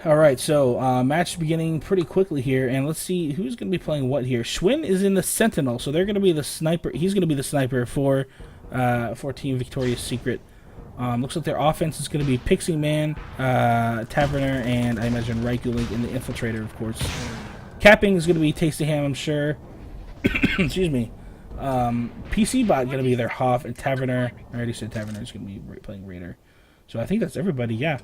All right, so match beginning pretty quickly here, and let's see who's going to be playing what here. Schwinn is in the Sentinel, so they're going to be the sniper. He's going to be the sniper for Team Victoria's Secret. Looks like their offense is going to be Pixie Man, Taverner, and I imagine Reikulink in the Infiltrator, of course. Capping is going to be Tasty Ham, I'm sure. Excuse me. PC Bot going to be their Hoff, and Taverner. I already said Taverner is going to be playing Raider. So I think that's everybody, yeah.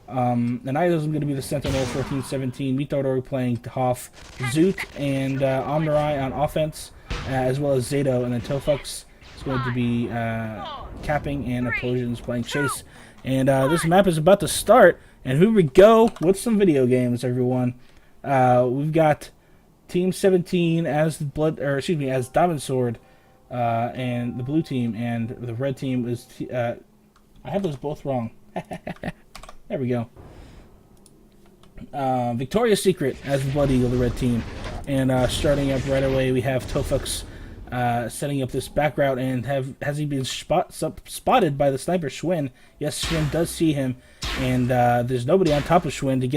Anilism going to be the Sentinel, 14-17. Mitodori playing Hoff, Zoot, and Omnirai on offense, as well as Zato, and then Tofux is going to be Capping, and Implosions playing Chase. And this map is about to start, and here we go with some video games, everyone. We've got Team 17 as as Diamond Sword, and the blue team, and the red team is I have those both wrong. There we go. Victoria's Secret as the Blood Eagle, the red team. And starting up right away, we have Tofux setting up this back route. And has he been spotted by the sniper Schwinn? Yes, Schwinn does see him. And there's nobody on top of Schwinn to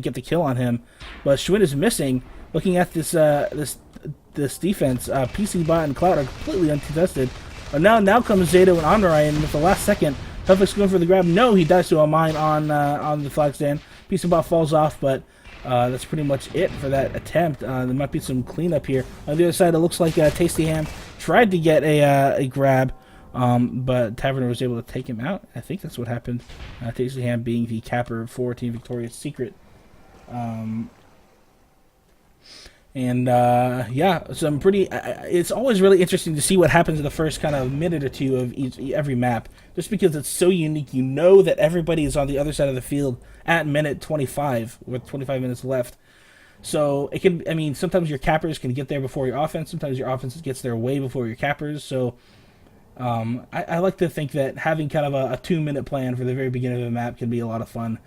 get the kill on him. But Schwinn is missing. Looking at this defense, PC Bot and Cloud are completely uncontested. Now comes Zato and Omnirai, and at the last second, Tofux going for the grab. No, he dies to a mine on the flag stand. Piece of bot falls off, but that's pretty much it for that attempt. There might be some cleanup here. On the other side, it looks like Tasty Ham tried to get a grab, but Taverner was able to take him out. I think that's what happened. Tasty Ham being the capper for Team Victoria's Secret. Yeah, some pretty. It's always really interesting to see what happens in the first kind of minute or two of every map, just because it's so unique. You know that everybody is on the other side of the field at minute 25 with 25 minutes left. So it can. I mean, sometimes your cappers can get there before your offense. Sometimes your offense gets there way before your cappers. So I like to think that having kind of a 2-minute plan for the very beginning of a map can be a lot of fun.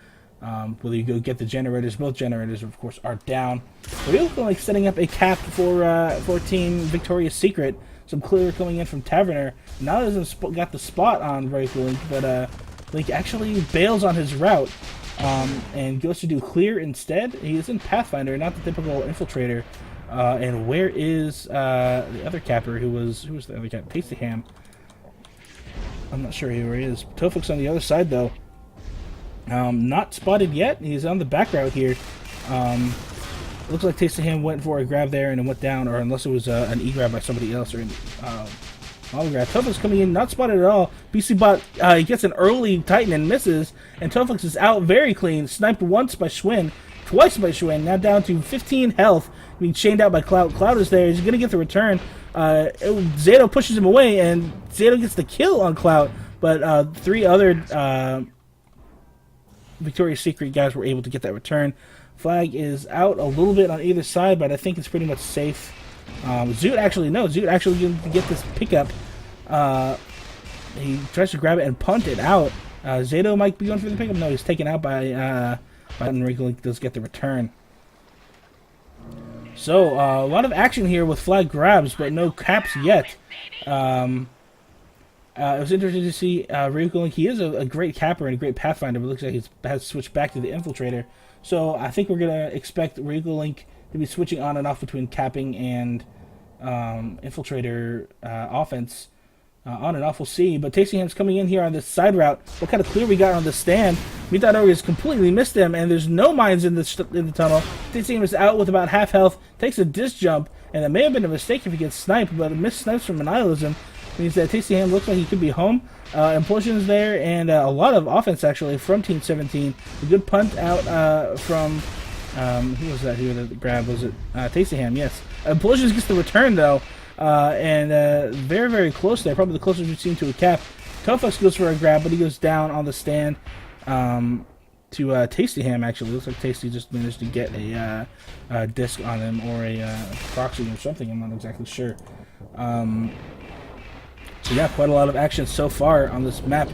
Whether you go get the generators, both generators, of course, are down. We're also like setting up a cap for Team Victoria's Secret. Some clear coming in from Taverner. Now hasn't got the spot on Reikulink, but Link actually bails on his route and goes to do clear instead. He is in Pathfinder, not the typical Infiltrator. And where is the other capper? Who was the other capper? Tasty Ham. I'm not sure where he is. Tofux on the other side though. Not spotted yet. He's on the back route here. Looks like Tasty Ham went for a grab there and it went down, or unless it was an E-grab by somebody else, or an grab. Tofux coming in, not spotted at all. BC Bot, he gets an early Titan and misses, and Tofux is out very clean. Sniped once by Schwinn, twice by Schwinn, now down to 15 health, being chained out by Cloud. Cloud is there, he's going to get the return. Zato pushes him away, and Zato gets the kill on Cloud, but 3 other Victoria's Secret guys were able to get that return. Flag is out a little bit on either side, but I think it's pretty much safe. Zoot actually going to get this pickup. He tries to grab it and punt it out. Zato might be going for the pickup. No, he's taken out by Enrico. Does get the return. So a lot of action here with flag grabs, but no caps yet. It was interesting to see Reikulink. He is a great capper and a great Pathfinder, but it looks like he has switched back to the Infiltrator. So I think we're going to expect Reikulink to be switching on and off between capping and Infiltrator offense. On and off, we'll see. But Tasty Ham's coming in here on this side route. What kind of clear we got on the stand? Mitodori has completely missed him, and there's no mines in the tunnel. Tasty Ham is out with about half health, takes a disc jump, and that may have been a mistake if he gets sniped, but a missed snipes from Anilism means that Tasty Ham looks like he could be home. Implosions there, and a lot of offense actually from Team 17. A good punt out from who was that? Who the grab was it? Tasty Ham, yes. Implosions gets the return though, and very very close there. Probably the closest we've seen to a cap. Tofux goes for a grab, but he goes down on the stand to Tasty Ham. Actually, looks like Tasty just managed to get a disc on him or a proxy or something. I'm not exactly sure. So yeah, quite a lot of action so far on this map.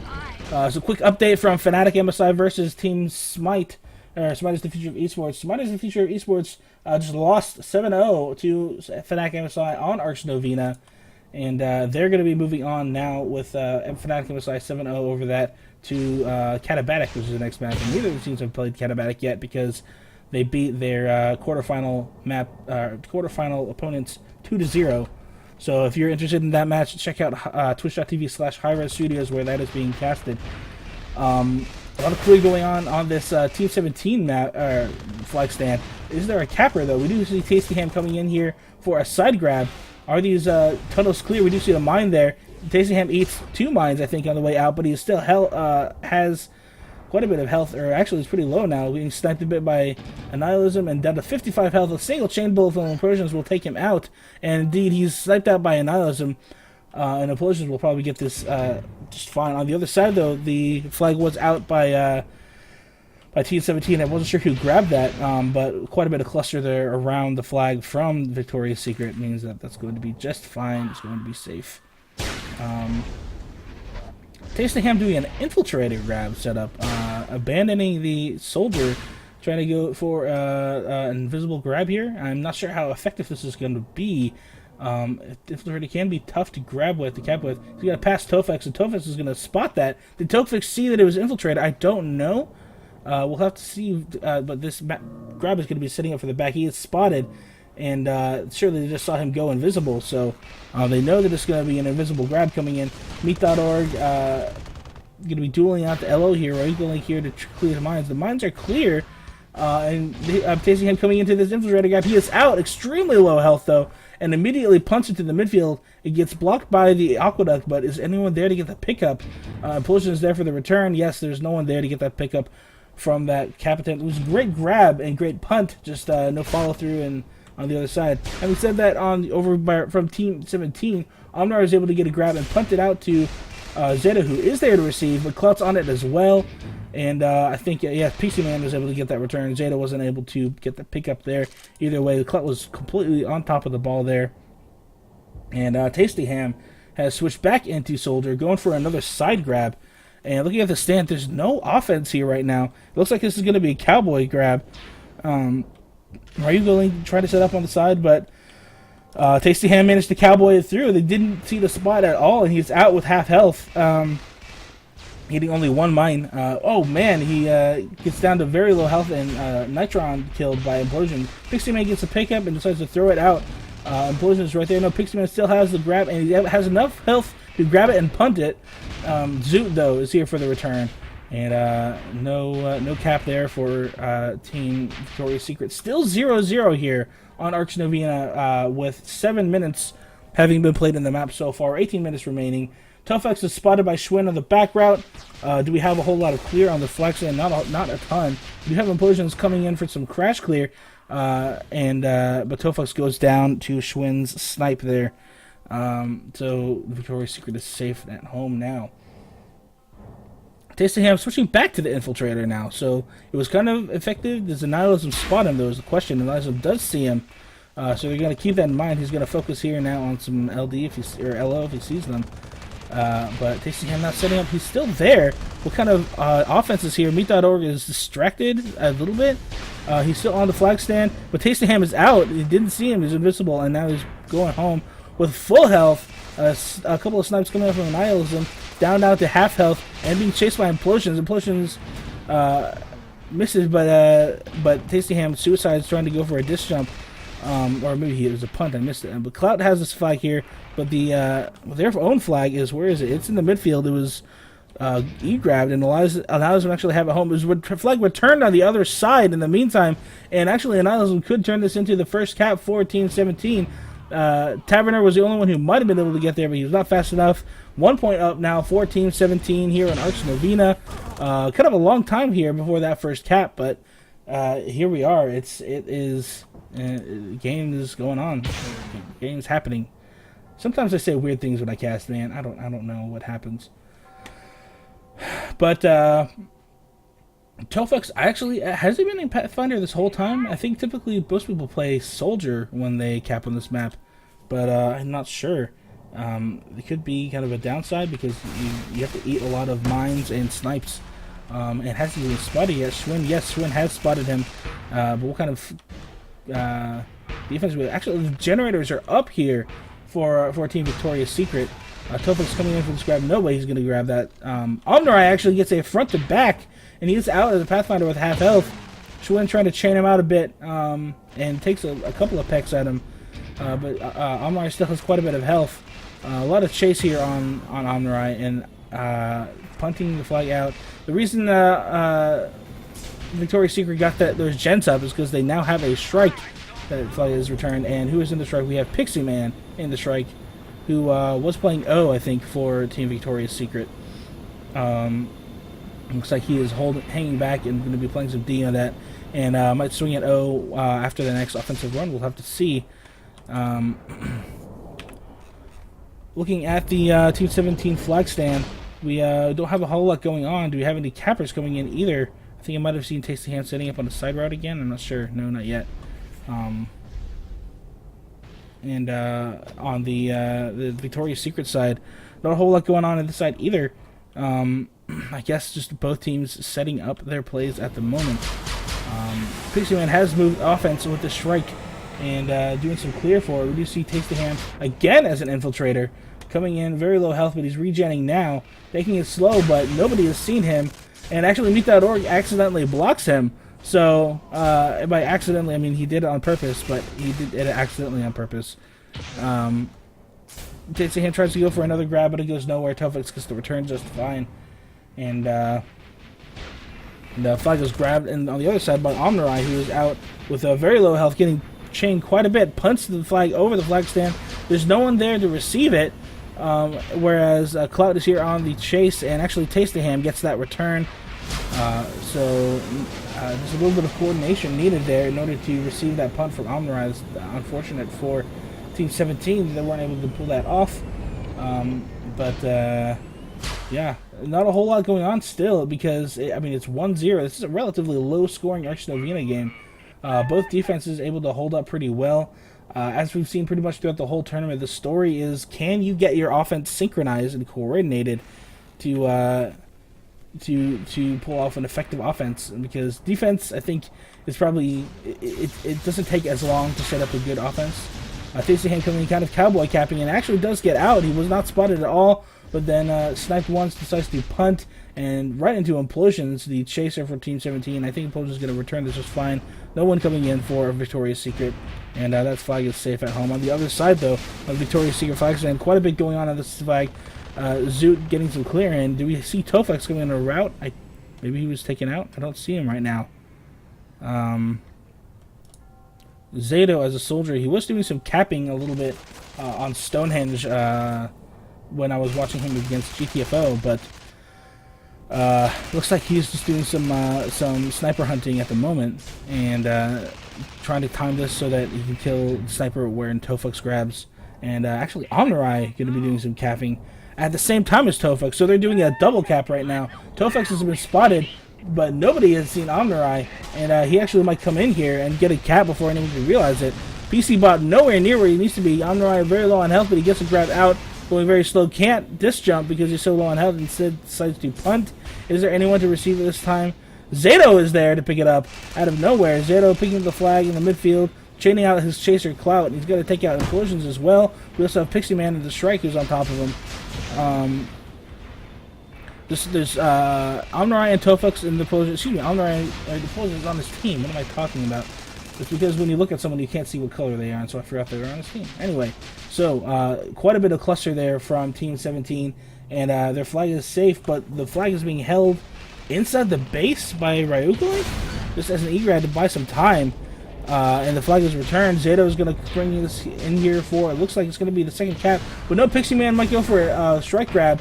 So quick update from Fnatic MSI versus Team Smite. Smite is the future of esports. Smite is the future of esports. Just lost 7-0 to Fnatic MSI on Arx Novena. And they're going to be moving on now with Fnatic MSI 7-0 over that to Katabatic, which is the next match. And neither of the teams have played Katabatic yet because they beat their quarterfinal opponents 2-0. So if you're interested in that match, check out twitch.tv/HighRes Studios where that is being casted. A lot of clear going on this Team 17 map, flag stand. Is there a capper, though? We do see Tasty Ham coming in here for a side grab. Are these tunnels clear? We do see a mine there. Tasty Ham eats 2 mines, I think, on the way out, but he still has quite a bit of health, or actually he's pretty low now, being sniped a bit by Annihilism and down to 55 health. A single chain bullet from Implosions will take him out, and indeed he's sniped out by Annihilism, and Implosions will probably get this just fine. On the other side, though, the flag was out by Team 17. I wasn't sure who grabbed that, but quite a bit of cluster there around the flag from Victoria's Secret means that that's going to be just fine. It's going to be safe. Tasty Ham doing an infiltrator grab setup, abandoning the soldier, trying to go for an invisible grab here. I'm not sure how effective this is going to be. Infiltrator can be tough to grab with, to cap with. He's going to pass Tofex, and Tofex is going to spot that. Did Tofex see that it was infiltrator? I don't know. We'll have to see, but this grab is going to be setting up for the back. He is spotted, and surely they just saw him go invisible, so they know that it's going to be an invisible grab coming in. Meat.org going to be dueling out the LO here, right? He's going here to clear the mines. The mines are clear, and Tasty Ham coming into this infiltrator grab. He is out, extremely low health, though, and immediately punts into the midfield. It gets blocked by the Aqueduct, but is anyone there to get the pickup? Implosion is there for the return. Yes, there's no one there to get that pickup from that Capitan. It was a great grab and great punt, just no follow-through and on the other side. Having said that, from Team 17, Omnar is able to get a grab and punt it out to Zeta, who is there to receive, but Clout's on it as well. And I think, yeah, PC Man was able to get that return. Zeta wasn't able to get the pickup there. Either way, Clout was completely on top of the ball there. And Tasty Ham has switched back into Soldier, going for another side grab. And looking at the stand, there's no offense here right now. It looks like this is going to be a cowboy grab. Ryu going to try to set up on the side, but Tasty Ham managed to cowboy it through. They didn't see the spot at all, and he's out with half health, hitting only 1 mine. Oh man, he gets down to very low health, and Nitron killed by Implosion. Pixie Man gets a pickup and decides to throw it out. Implosion is right there. No, Pixie Man still has the grab, and he has enough health to grab it and punt it. Zoot, though, is here for the return. And no cap there for Team Victoria's Secret. Still 0-0 here on Arx Novena with 7 minutes having been played in the map so far. 18 minutes remaining. Tofex is spotted by Schwinn on the back route. Do we have a whole lot of clear on the flex? And not a ton. We have Implosions coming in for some crash clear. But Tofex goes down to Schwinn's snipe there. So the Victoria's Secret is safe at home now. Tasty Ham switching back to the Infiltrator now, so it was kind of effective. Does Annihilism spot him? There was a question. Annihilism does see him, so they're going to keep that in mind. He's going to focus here now on some LD or LO if he sees them. But Tasty Ham not setting up. He's still there. What kind of offense is here? Meat.org is distracted a little bit. He's still on the flag stand, but Tasty Ham is out. He didn't see him. He's invisible, and now he's going home with full health. A couple of snipes coming up from Annihilism. Down to half health and being chased by Implosions. Implosions misses, but Tasty Ham suicides trying to go for a disc jump, or maybe it was a punt. I missed it. But Clout has this flag here, but their own flag is, where is it? It's in the midfield. It was E-grabbed and allows them actually have it home. It was flag returned on the other side in the meantime, and actually Annihilism could turn this into the first cap for Team 17. Taverner was the only one who might have been able to get there, but he was not fast enough. 1 point up now for Team 17 here in Arx Novena. Kind of a long time here before that first cap, but here we are. Game is going on. Game's happening. Sometimes I say weird things when I cast, man. I don't know what happens. But Tofex actually has he been in Pathfinder this whole time? I think typically most people play Soldier when they cap on this map, but I'm not sure. It could be kind of a downside because you have to eat a lot of mines and snipes. And it hasn't even spotted yet. Schwinn has spotted him. But what kind of defense? Actually, the generators are up here for Team Victoria's Secret. Tofek's coming in for this grab. No way he's going to grab that. Omnurai actually gets a front to back, and he's out as a Pathfinder with half health. Schwinn trying to chain him out a bit, and takes a couple of pecks at him. But Omnurai still has quite a bit of health. A lot of chase here on Omnurai, and punting the flag out. The reason Victoria's Secret got those gens up is because they now have a strike that flag is returned. And who is in the strike? We have Pixie Man in the strike, who was playing O, I think, for Team Victoria's Secret. Looks like he is hanging back and going to be playing some D on that, and might swing at O after the next offensive run. We'll have to see. Looking at the Team 17 flag stand, we don't have a whole lot going on. Do we have any cappers coming in either? I think I might have seen Tasty Hand setting up on the side route again. I'm not sure. No, not yet. And on the Victoria's Secret side, not a whole lot going on this side either. I guess just both teams setting up their plays at the moment. Pixie Man has moved offense with the strike and doing some clear for it. We do see Tasty Hand again as an infiltrator, coming in very low health, but he's regenning now, taking it slow, but nobody has seen him. And actually, Meat.org accidentally blocks him. So, by accidentally, I mean he did it on purpose, but he did it accidentally on purpose. Tasty Hand tries to go for another grab, but it goes nowhere. Tofek gets the return just fine. And the flag was grabbed, and on the other side by Omnurai, who is out with a very low health, getting chained quite a bit, punts the flag over the flag stand. There's no one there to receive it, whereas Clout is here on the chase, and actually Tasty Hand gets that return. So there's a little bit of coordination needed there in order to receive that punt from Omnurai. It's unfortunate for Team 17 they weren't able to pull that off. Yeah, not a whole lot going on still because, I mean, it's 1-0. This is a relatively low-scoring Arch Novena game. Both defenses able to hold up pretty well. As we've seen pretty much throughout the whole tournament, the story is, can you get your offense synchronized and coordinated to pull off an effective offense? Because defense, I think, is probably, it doesn't take as long to set up a good offense. Tasty Hand coming in kind of cowboy capping and actually does get out. He was not spotted at all, but then sniped once, decides to punt, and right into Implosions, the chaser for Team 17. I think Implosions is going to return this just fine. No one coming in for Victoria's Secret, and that flag is safe at home. On the other side, though, of Victoria's Secret flag stand, quite a bit going on this flag. Zoot getting some clear in. Do we see Tofek coming in a route? Maybe he was taken out? I don't see him right now. Zato as a soldier, he was doing some capping a little bit on Stonehenge when I was watching him against GTFO, but looks like he's just doing some sniper hunting at the moment and trying to time this so that he can kill the sniper wearing Tofek's grabs. And actually Omnurai going to be doing some capping at the same time as Tofek, so they're doing a double cap right now. Tofek has been spotted, but nobody has seen Omnurai, and he actually might come in here and get a cap before anyone can realize it. PC Bot nowhere near where he needs to be. Omnurai very low on health, but he gets a grab out, going very slow. Can't disc jump because he's so low on health, instead decides to punt. Is there anyone to receive it this time? Zato is there to pick it up out of nowhere. Zato picking up the flag in the midfield, chaining out his chaser Clout, and he's going to take out Implosions as well. We also have Pixie Man and the Strike who's on top of him. There's Omnurai and Tofek in the Implosions. Excuse me, Omnurai and Implosions on his team. What am I talking about? It's because when you look at someone, you can't see what color they are, and so I forgot they were on his team. Anyway, so quite a bit of cluster there from Team 17, and their flag is safe, but the flag is being held inside the base by Ryuko, just as an egrad to buy some time. And the flag is returned. Zato is going to bring this in here for, it looks like it's going to be the second cap, but no, Pixie Man might go for a strike grab.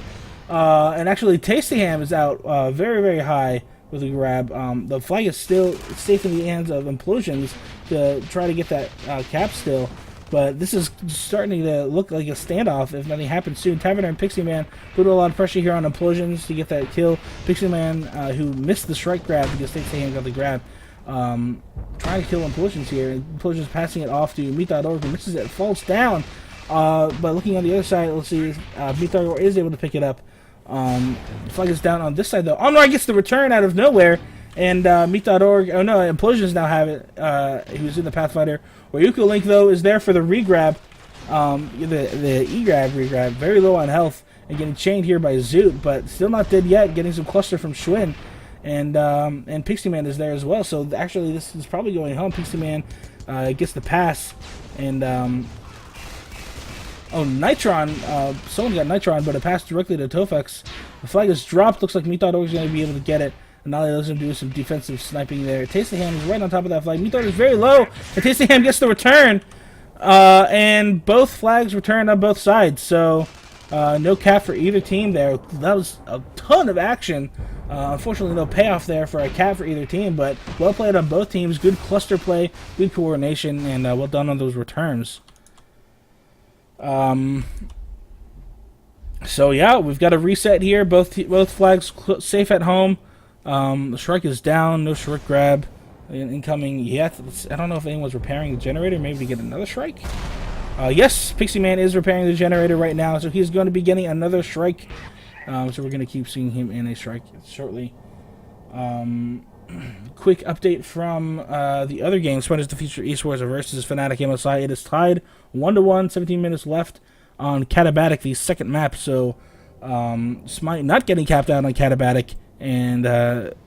And actually Tasty Hand is out very, very high with a grab. The flag is still safe in the hands of Implosions to try to get that cap still. But this is starting to look like a standoff if nothing happens soon. Taverner and Pixie Man put a lot of pressure here on Implosions to get that kill. Pixie Man, who missed the strike grab because Tasty Hand got the grab, trying to kill Implosions here. Implosions passing it off to Meat.org, who misses it, falls down. But looking on the other side, let's see, Meat.org is able to pick it up. The flag is down on this side, though. Omnurai gets the return out of nowhere, and Meat.org, oh no, Implosions now have it. He was in the Pathfinder. Ryuko Link, though, is there for the re-grab. The E-grab, re-grab, very low on health, and getting chained here by Zoot, but still not dead yet, getting some cluster from Schwinn. And Pixie Man is there as well, so actually this is probably going home. Pixie Man gets the pass, and oh, Nitron, someone got Nitron, but it passed directly to Tofux. The flag is dropped, looks like Meathard is going to be able to get it, and now he lets him do some defensive sniping there. Tasty Ham is right on top of that flag. Meathard is very low, and Tasty Ham gets the return, and both flags returned on both sides, so no cap for either team there. That was a ton of action. Unfortunately, no payoff there for a cap for either team, but well played on both teams. Good cluster play, good coordination, and well done on those returns. So yeah, we've got a reset here. Both flags safe at home. The Shrike is down. No Shrike grab incoming yet. I don't know if anyone's repairing the generator. Maybe to get another Shrike. Yes, Pixie Man is repairing the generator right now, so he's going to be getting another Shrike. So we're going to keep seeing him in a Shrike shortly. Quick update from the other game, Spiders the Future Esports versus Fnatic MSI. It is tied 1-1, 17 minutes left on Katabatic, the second map. So Smite not getting capped out on Katabatic, and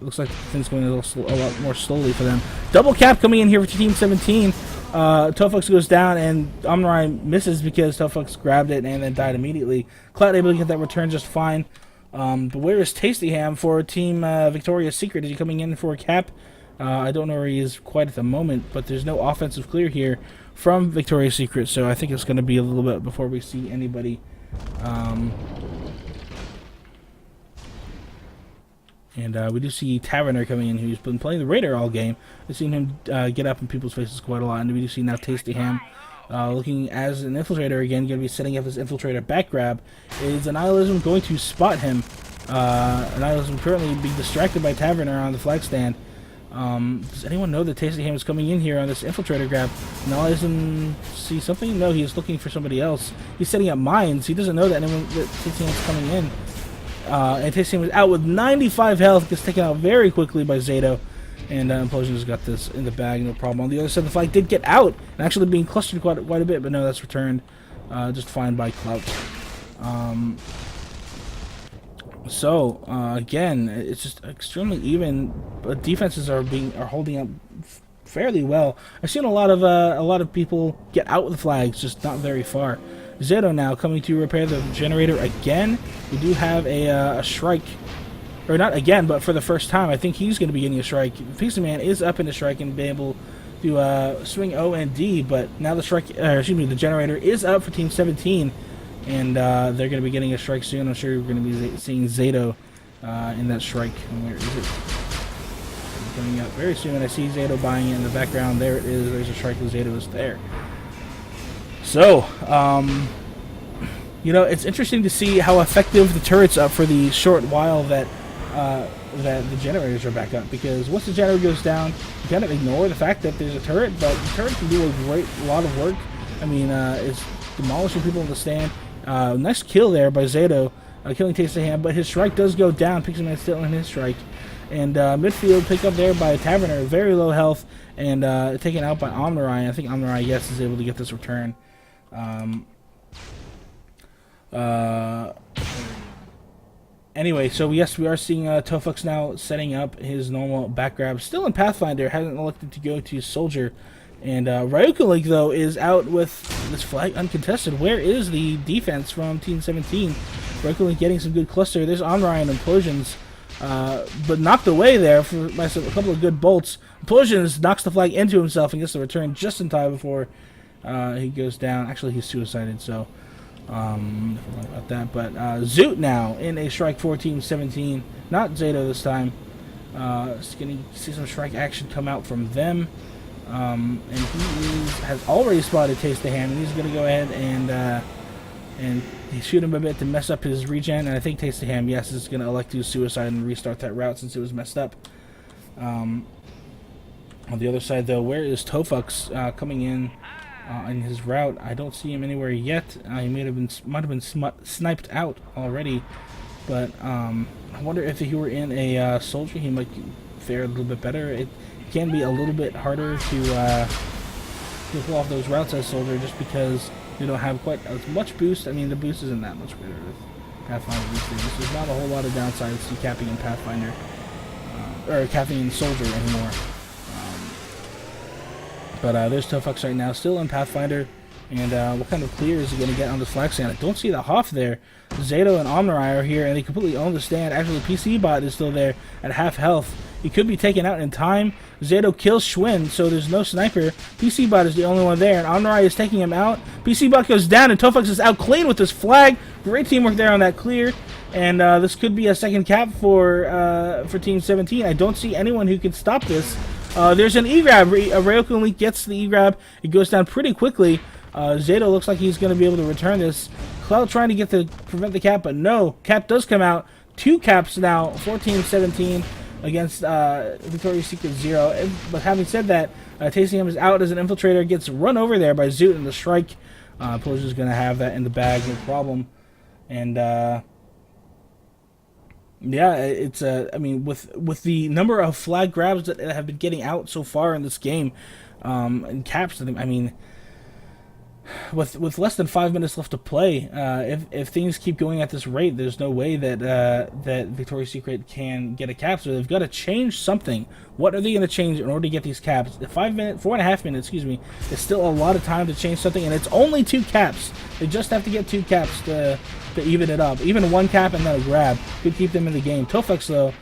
looks like things going a lot more slowly for them. Double cap coming in here for Team 17. Tofux goes down, and Omnirai misses because Tofux grabbed it and then died immediately. Cloud able to get that return just fine. But where is Tasty Ham for Team Victoria's Secret? Is he coming in for a cap? I don't know where he is quite at the moment, but there's no offensive clear here from Victoria's Secret, so I think it's going to be a little bit before we see anybody. And we do see Taverner coming in, who's been playing the Raider all game. We've seen him get up in people's faces quite a lot, and we do see now Tasty Ham looking as an Infiltrator again, going to be setting up his Infiltrator back grab. Is Annihilism going to spot him? Annihilism currently being distracted by Taverner on the flag stand. Does anyone know that Tasty Ham is coming in here on this Infiltrator grab? Annihilism see something? No, he's looking for somebody else. He's setting up mines. He doesn't know that Tasty Ham is coming in. And Tasty Ham was out with 95 health, gets taken out very quickly by Zato. And Implosion has got this in the bag, no problem. On the other side, the flag did get out, and actually being clustered quite a bit, but no, that's returned just fine by Clout. Again, it's just extremely even. But defenses are holding up fairly well. I've seen a lot of people get out with the flags, just not very far. Zato now coming to repair the generator again. We do have a Shrike. Or not again, but for the first time, I think he's going to be getting a Shrike. Pixie Man is up in the Shrike and be able to swing O and D, but now the Shrike, the generator is up for Team 17, and they're going to be getting a Shrike soon. I'm sure we're going to be seeing Zato in that Shrike. Where is it? Coming up very soon. I see Zato buying it in the background. There it is. There's a Shrike, and Zato is there. So, it's interesting to see how effective the turret's up for the short while that the generators are back up, because once the generator goes down, you kind of ignore the fact that there's a turret, but the turret can do a lot of work. I mean, it's demolishing people in the stand. Nice kill there by Zato, killing Tasty Ham, but his Shrike does go down. Pixie Man still in his Shrike. And midfield picked up there by Taverner, very low health, and taken out by Omnirai. I think Omnirai, yes, is able to get this return. Anyway, so yes, we are seeing Tofux now setting up his normal back grab. Still in Pathfinder, hasn't elected to go to Soldier. And Ryuka Link, though, is out with this flag uncontested. Where is the defense from Team 17? Ryuka Link getting some good cluster. There's Omnirai and Implosions, but knocked away there by a couple of good bolts. Implosions knocks the flag into himself and gets the return just in time before he goes down. Actually, he's suicided, so... about that, but Zoot now in a Shrike for Team 17, not Zato this time. Just gonna see some Shrike action come out from them, and he has already spotted Tasty Ham, and he's gonna go ahead and shoot him a bit to mess up his regen. And I think Tasty Ham, yes, is gonna elect to suicide and restart that route since it was messed up. On the other side, though, where is Tofux coming in his route? I don't see him anywhere yet. He might have been sniped out already, but I wonder if he were in a Soldier, he might fare a little bit better. It can be a little bit harder to pull off those routes as Soldier, just because They don't have quite as much boost. I mean, the boost isn't that much better with Pathfinder these days. There's not a whole lot of downsides to capping in Pathfinder, or capping in Soldier anymore. But there's Tofux right now, still in Pathfinder. And what kind of clear is he going to get on this flag stand? I don't see the Hoff there. Zato and Omnirai are here, and they completely own the stand. Actually, PC Bot is still there at half health. He could be taken out in time. Zato kills Schwinn, so there's no sniper. PC Bot is the only one there, and Omnirai is taking him out. PC Bot goes down, and Tofux is out clean with this flag. Great teamwork there on that clear. And this could be a second cap for Team 17. I don't see anyone who can stop this. There's an E-grab. Ryoku Link gets the E-grab. It goes down pretty quickly. Zato looks like he's going to be able to return this. Cloud trying to prevent the cap, but no. Cap does come out. 2 caps now for Team 17 against Victoria's Secret 0. But having said that, Tasty is out as an infiltrator. Gets run over there by Zoot in the strike. Pillage is going to have that in the bag, no problem. And yeah, it's I mean, with the number of flag grabs that have been getting out so far in this game, and caps, I mean, with less than 5 minutes left to play, if things keep going at this rate, there's no way that that Victoria's Secret can get a cap. So they've got to change something. What are they going to change in order to get these caps? 4.5 minutes, excuse me, is still a lot of time to change something, and it's only 2 caps. They just have to get 2 caps to even it up. Even 1 cap and then a grab could keep them in the game. Tofux, though,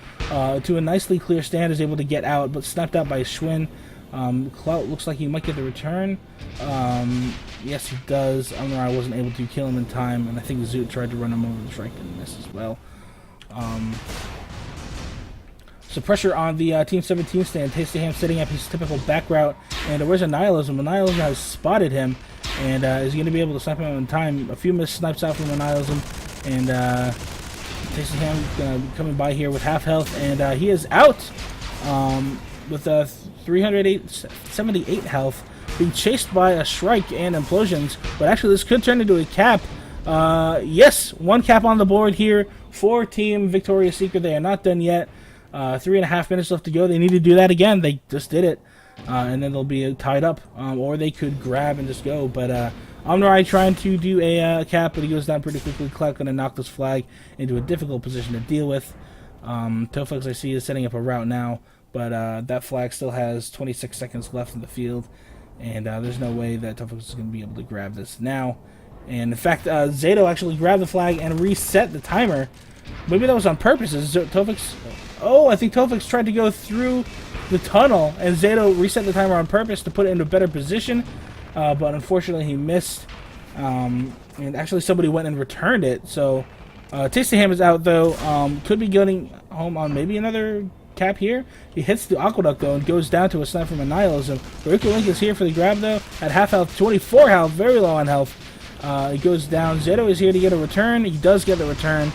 to a nicely clear stand, is able to get out, but snapped out by Schwinn. Clout looks like he might get the return. Yes, he does. Omnirai wasn't able to kill him in time, and I think Zoot tried to run him over the strike and miss as well. So pressure on the Team 17 stand. Tasty Ham setting up his typical back route, and where's Annihilism? Annihilism has spotted him, and is going to be able to snipe him in time. A few missed snipes out from Annihilism, and Tasty Ham coming by here with half health, and he is out with 378 health, being chased by a strike and implosions. But actually, this could turn into a cap. Yes, 1 cap on the board here for Team Victoria's Secret. They are not done yet. 3.5 minutes left to go. They need to do that again. They just did it. And then they'll be tied up. Or they could grab and just go. But Omnirai trying to do a cap, but he goes down pretty quickly. Cloud going to knock this flag into a difficult position to deal with. Tofux, I see, is setting up a route now. But that flag still has 26 seconds left in the field. And there's no way that Tofux is going to be able to grab this now. And in fact, Zato actually grabbed the flag and reset the timer. Maybe that was on purpose. Tofux... Oh, I think Tofux tried to go through the tunnel, and Zato reset the timer on purpose to put it into a better position. But unfortunately, he missed. And actually, somebody went and returned it. So, Tasty Ham is out, though. Could be getting home on maybe another cap here. He hits the Aqueduct, though, and goes down to a snipe from Annihilism. Ryoku Link is here for the grab, though. At half health, 24 health, very low on health. He goes down. Zato is here to get a return. He does get the return.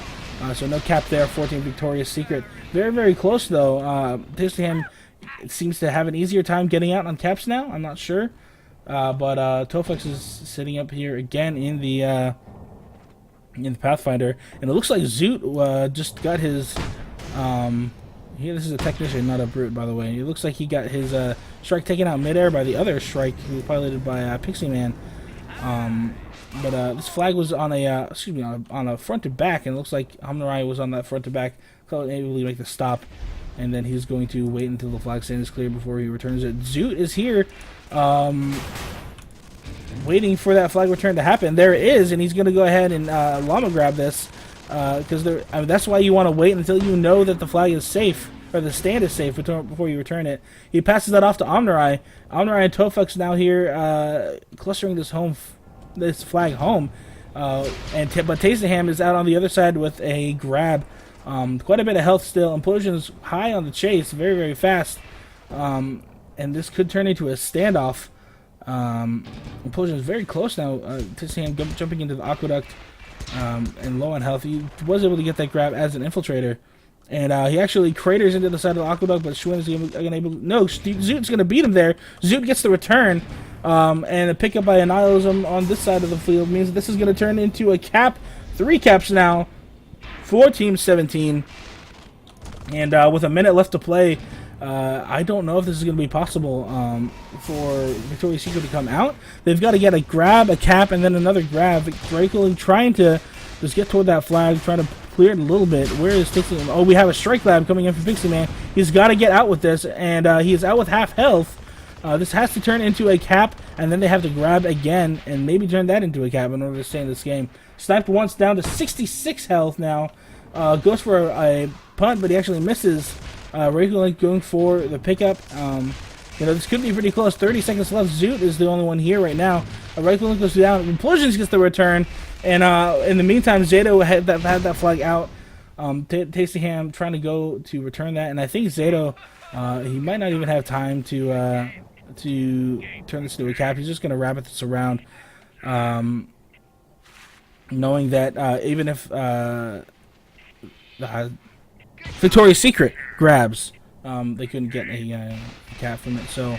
So no cap there for Team Victoria's Secret. Very, very close, though. Tasty Ham seems to have an easier time getting out on caps now. I'm not sure. But Tofux is sitting up here again in the Pathfinder. And it looks like Zoot just got his... Here, this is a technician, not a brute, by the way. It looks like he got his strike taken out midair by the other strike, who was piloted by Pixie Man. But this flag was on a on a front to back, and it looks like Omnirai was on that front to back, able to make the stop, and then he's going to wait until the flag stand is clear before he returns it. Zoot is here, waiting for that flag return to happen. There it is, and he's going to go ahead and llama grab this. Because that's why you want to wait until you know that the flag is safe, or the stand is safe, before you return it. He passes that off to Omnirai. Omnirai and Tofux now here clustering this flag home. But Tasty Ham is out on the other side with a grab. Quite a bit of health still. Implosion's high on the chase, very, very fast. And this could turn into a standoff. Implosion is very close now. Tasty Ham jumping into the Aqueduct. And low on health. He was able to get that grab as an infiltrator. And he actually craters into the side of the Aqueduct, but Schwinn is unable to... No, Zoot's going to beat him there. Zoot gets the return. And a pickup by Annihilism on this side of the field means that this is going to turn into a cap. 3 caps now for Team 17. And with a minute left to play, I don't know if this is going to be possible for Victoria's Secret to come out. They've got to get a grab, a cap, and then another grab. Victoria's trying to just get toward that flag, trying to clear it a little bit. Where is Pixie? Oh, we have a strike lab coming in from Pixie Man. He's got to get out with this, and he is out with half health. This has to turn into a cap, and then they have to grab again, and maybe turn that into a cap in order to stay in this game. Sniped once, down to 66 health now. Goes for a punt, but he actually misses. Rakelink going for the pickup. This could be pretty close. 30 seconds left. Zoot is the only one here right now. Rakelink goes down. Implosions gets the return. And in the meantime, Zato had that flag out. Tasty Ham trying to go to return that. And I think Zato, he might not even have time to turn this into a cap. He's just going to rabbit this around. Knowing that even if Victoria's Secret grabs, they couldn't get a cap from it. So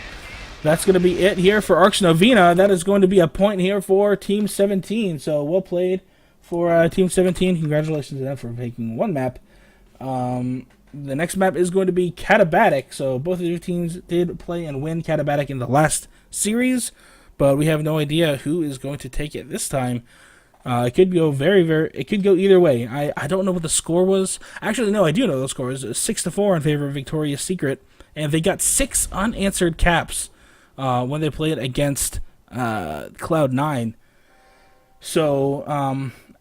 that's going to be it here for Arx Novena. That is going to be a point here for Team 17. So well played for Team 17. Congratulations to them for making one map. The next map is going to be Katabatic. So both of your teams did play and win Katabatic in the last series, but we have no idea who is going to take it this time. It could go it could go either way. I don't know what the score was. Actually, no, I do know the score. It was 6-4 in favor of Victoria's Secret, and they got 6 unanswered caps when they played against Cloud9. So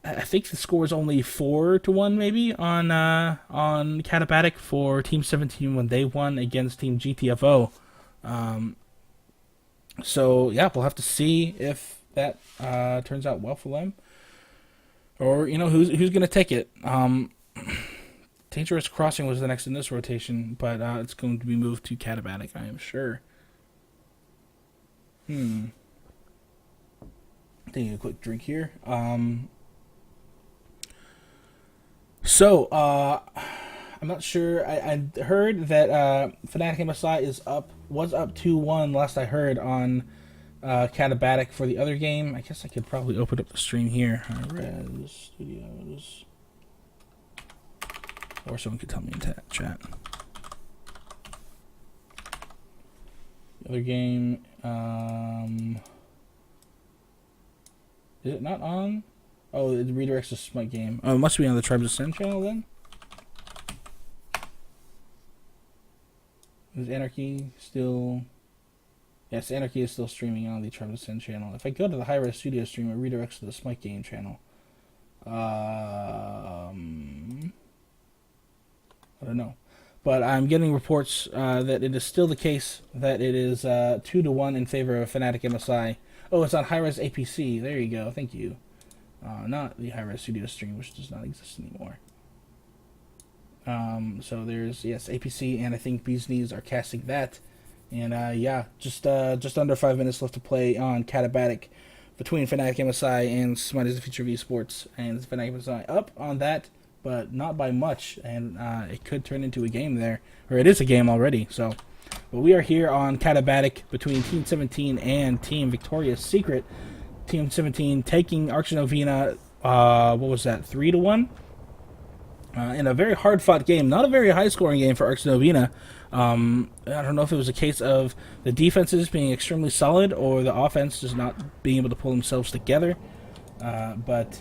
I think the score is only 4-1 maybe on Katabatic for Team 17 when they won against Team GTFO. So yeah, we'll have to see if that turns out well for them. Or, who's going to take it. Dangerous Crossing was the next in this rotation, but it's going to be moved to Katabatic, I am sure. Taking a quick drink here. So, I'm not sure. I heard that Fnatic MSI was up 2-1 last I heard on Katabatic for the other game. I guess I could probably open up the stream here. Res Studios. Or someone could tell me in chat. The other game, is it not on? Oh, it redirects to Smite game. Oh, it must be on the Tribes Ascend channel then? Is Anarchy still... Yes, Anarchy is still streaming on the Tribes Ascend channel. If I go to the Hi-Res Studio stream, it redirects to the Smite game channel. I don't know. But I'm getting reports that it is still the case that it is 2-1 in favor of Fnatic MSI. Oh, it's on Hi-Res APC. There you go. Thank you. Not the Hi-Res Studio stream, which does not exist anymore. So there's, yes, APC, and I think Bees Knees are casting that. And yeah, just under 5 minutes left to play on Katabatic between Fnatic MSI and Smite is the Future of Esports. And Fnatic MSI up on that, but not by much. And it could turn into a game there, or it is a game already. So, but we are here on Katabatic between Team 17 and Team Victoria's Secret. Team 17 taking Arx Novena, what was that, 3-1? In a very hard-fought game. Not a very high-scoring game for Arx Novena. I don't know if it was a case of the defenses being extremely solid or the offense just not being able to pull themselves together. But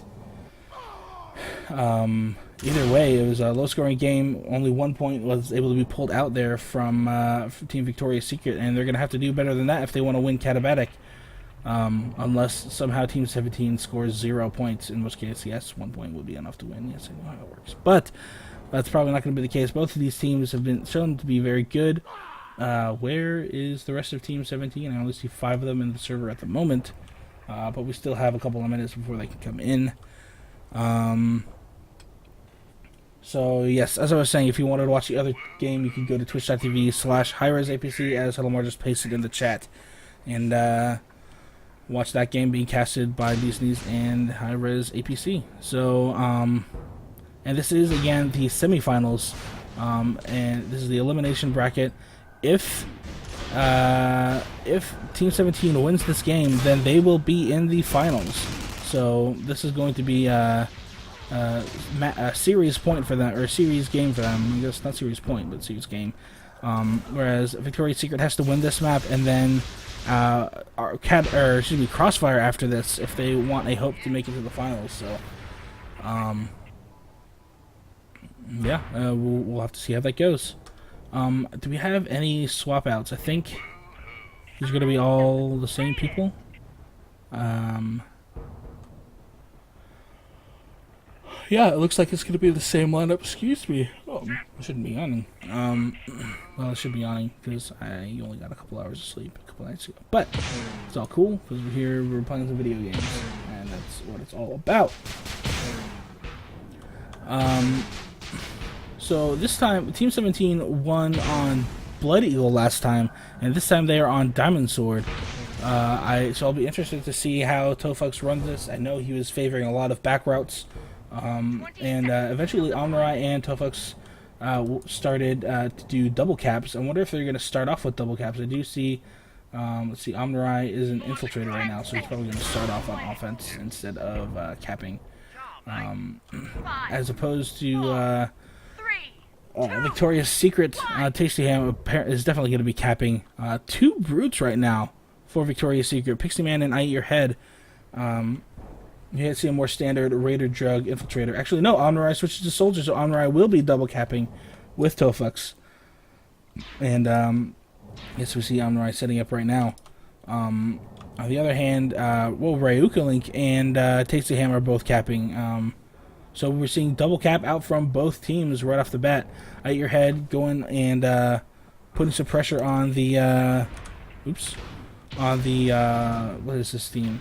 either way, it was a low-scoring game. Only 1 point was able to be pulled out there from Team Victoria's Secret, and they're going to have to do better than that if they want to win Katabatic. Unless somehow Team 17 scores 0 points, in which case, yes, 1 point will be enough to win. Yes, I know how it works. But that's probably not going to be the case. Both of these teams have been shown to be very good. Where is the rest of Team 17? I only see 5 of them in the server at the moment. But we still have a couple of minutes before they can come in. So, yes, as I was saying, if you wanted to watch the other game, you can go to twitch.tv/HiResAPC, as Helomar just pasted in the chat. And watch that game being casted by Bees Knees and Hi-Res APC. So, and this is, again, the semifinals, and this is the elimination bracket. If Team 17 wins this game, then they will be in the finals. So, this is going to be a series point for them, or a series game for them. I guess not series point, but series game. Whereas Victoria's Secret has to win this map and then Crossfire after this if they want a hope to make it to the finals. So, yeah, we'll have to see how that goes. Do we have any swap outs? I think these are going to be all the same people. Yeah, it looks like it's going to be the same lineup. Excuse me. Oh, I shouldn't be yawning. Well, I should be yawning because I only got a couple hours of sleep a couple nights ago. But it's all cool because we're playing some video games, and that's what it's all about. So this time, Team 17 won on Blood Eagle last time, and this time they are on Diamond Sword. So I'll be interested to see how Tofux runs this. I know he was favoring a lot of back routes. And eventually Omnurai and Tofux started to do double caps. I wonder if they're going to start off with double caps. I do see, let's see, Omnurai is an infiltrator right now, so he's probably going to start off on offense instead of capping. As opposed to Victoria's Secret, Tasty Ham is definitely going to be capping. 2 brutes right now for Victoria's Secret. Pixie Man and I Eat Your Head. You can't see a more standard Raider Drug Infiltrator. Actually, no, Omnurai switches to Soldier, so Omnurai will be double capping with Tofux. And, yes, we see Omnurai setting up right now. On the other hand, Ryuka Link and Tasty Ham are both capping. So we're seeing double cap out from both teams right off the bat. I Eat Your Head going and putting some pressure on the, what is this team?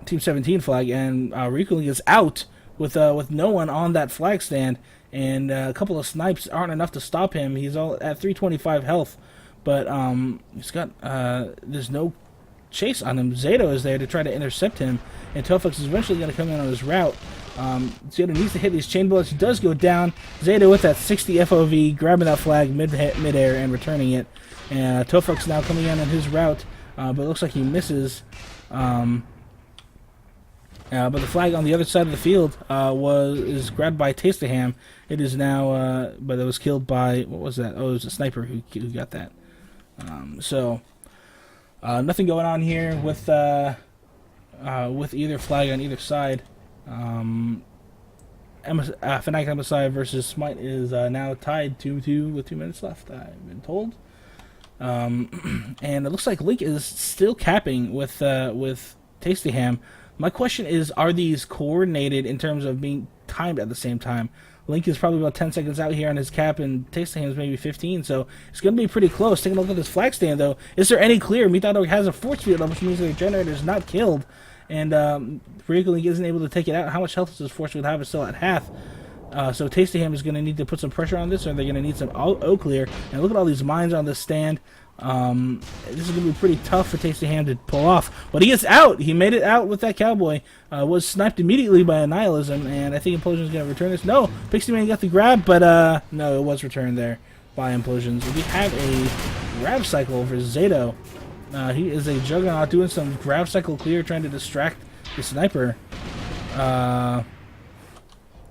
Team 17 flag, and Ryuka is out with no one on that flag stand, and a couple of snipes aren't enough to stop him. He's all at 325 health, but he's got there's no chase on him. Zato is there to try to intercept him, and Tofux is eventually going to come in on his route. Zato needs to hit these chain bullets. He does go down. Zato with that 60 FOV, grabbing that flag mid-air and returning it. And Tofux now coming in on his route, but it looks like he misses. But the flag on the other side of the field is grabbed by Tastaham. It is now, but it was killed by, what was that? Oh, it was a sniper who got that. Nothing going on here with either flag on either side. Fnatic Embassy versus Smite is now tied 2-2 with 2 minutes left, I've been told. And it looks like Link is still capping with Tastaham. My question is, are these coordinated in terms of being timed at the same time? Link is probably about 10 seconds out here on his cap, and Tastaham is maybe 15, so it's going to be pretty close. Taking a look at this flag stand, though, is there any clear? Mythadog has a force field, which means the generator is not killed, and Ryuka Link isn't able to take it out. How much health does this force field have? It's still at half. So Tastaham is going to need to put some pressure on this, or they're going to need some O-clear. And look at all these mines on this stand. This is going to be pretty tough for Tastaham to pull off. But he gets out! He made it out with that cowboy. Was sniped immediately by Annihilism, and I think Implosion is going to return this. No! Pixie Man got the grab, but no, it was returned there by Implosions. We have a grab cycle for Zato. He is a Juggernaut doing some grab cycle clear, trying to distract the sniper.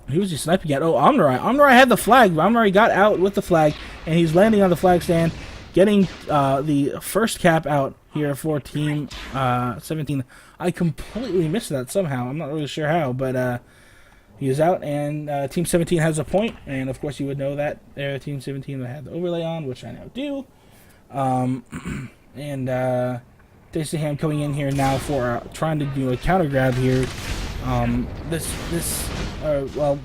Who was he sniping at? Oh, Omnurai. Omnurai had the flag. Omnurai got out with the flag, and he's landing on the flag stand, getting the first cap out here for Team 17. I completely missed that somehow. I'm not really sure how, but he is out, and Team 17 has a point, and of course you would know that there. Team 17 that had the overlay on, which I now do. And Tastaham coming in here now for trying to do a counter grab here. Well,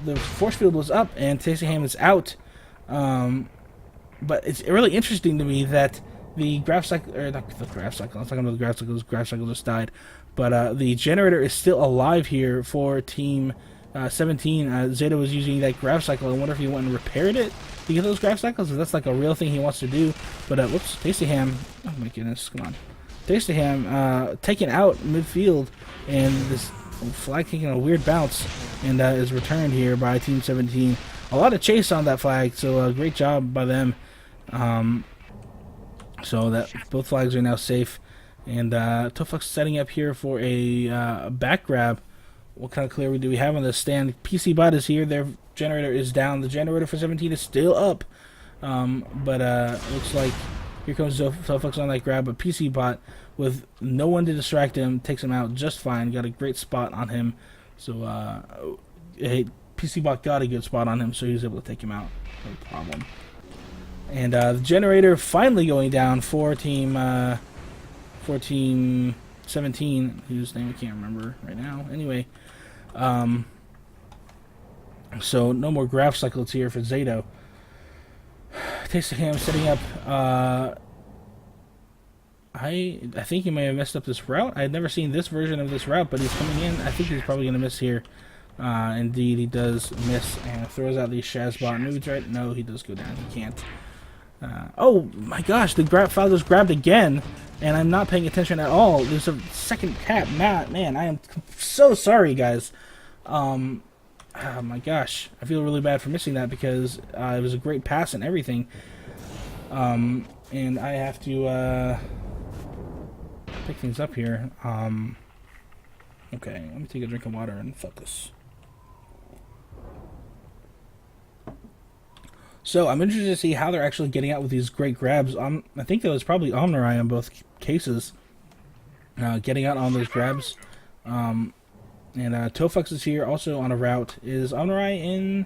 the force field was up and Tastaham is out. But it's really interesting to me that the grab cycle, or not the grab cycle, I'm talking about the grab cycle just died. But the generator is still alive here for Team 17. Zato was using that grab cycle. I wonder if he went and repaired it to get those grab cycles, if that's like a real thing he wants to do. But whoops, Tastaham, oh my goodness, come on. Tastaham taken out midfield, and this flag taking a weird bounce, and is returned here by Team 17. A lot of chase on that flag, so great job by them. So that both flags are now safe, and Tofux setting up here for a back grab. What kind of clear do we have on this stand? PC Bot is here. Their generator is down. The generator for 17 is still up. But looks like here comes Zofux on that grab, but PC Bot with no one to distract him takes him out just fine. Got a great spot on him, so PC Bot got a good spot on him, so he was able to take him out. No problem. And the generator finally going down for team 17, whose name I can't remember right now. Anyway, so no more graph cycles here for Zato. Taste of Ham setting up. I think he may have messed up this route. I had never seen this version of this route, but he's coming in. I think he's probably going to miss here. Indeed, he does miss and throws out the Shazbot moves, right? No, he does go down. He can't. Oh my gosh, the file was grabbed again, and I'm not paying attention at all. There's a second cap. Man, I am so sorry, guys. Oh my gosh, I feel really bad for missing that because it was a great pass and everything. And I have to pick things up here. Okay, let me take a drink of water and focus. So I'm interested to see how they're actually getting out with these great grabs. I think that was probably Omnurai in both cases, getting out on those grabs. And Tofux is here also on a route. Is Omnurai in?